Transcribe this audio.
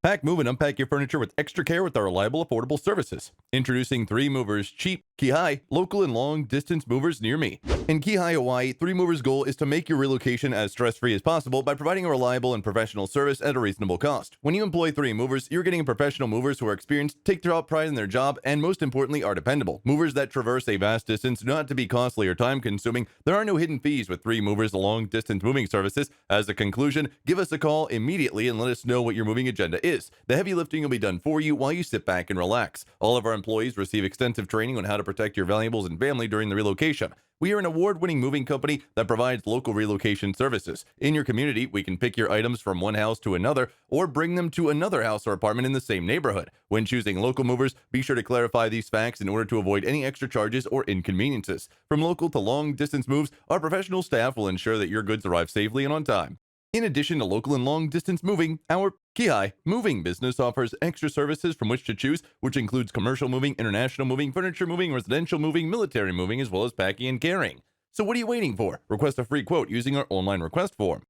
Pack, move, and unpack your furniture with extra care with our reliable, affordable services. Introducing 3 Movers Cheap Kihei, local and long distance movers near me. In Kihei, Hawaii, 3 Movers' goal is to make your relocation as stress-free as possible by providing a reliable and professional service at a reasonable cost. When you employ 3 Movers, you're getting professional movers who are experienced, take pride in their job, and most importantly, are dependable. Movers that traverse a vast distance do not have to be costly or time-consuming. There are no hidden fees with 3 Movers long-distance moving services. As a conclusion, give us a call immediately and let us know what your moving agenda is. The heavy lifting will be done for you while you sit back and relax. All of our employees receive extensive training on how to protect your valuables and family during the relocation. We are an award-winning moving company that provides local relocation services. In your community, we can pick your items from one house to another or bring them to another house or apartment in the same neighborhood. When choosing local movers, be sure to clarify these facts in order to avoid any extra charges or inconveniences. From local to long-distance moves, our professional staff will ensure that your goods arrive safely and on time. In addition to local and long-distance moving, our Kihei moving business offers extra services from which to choose, which includes commercial moving, international moving, furniture moving, residential moving, military moving, as well as packing and carrying. So what are you waiting for? Request a free quote using our online request form.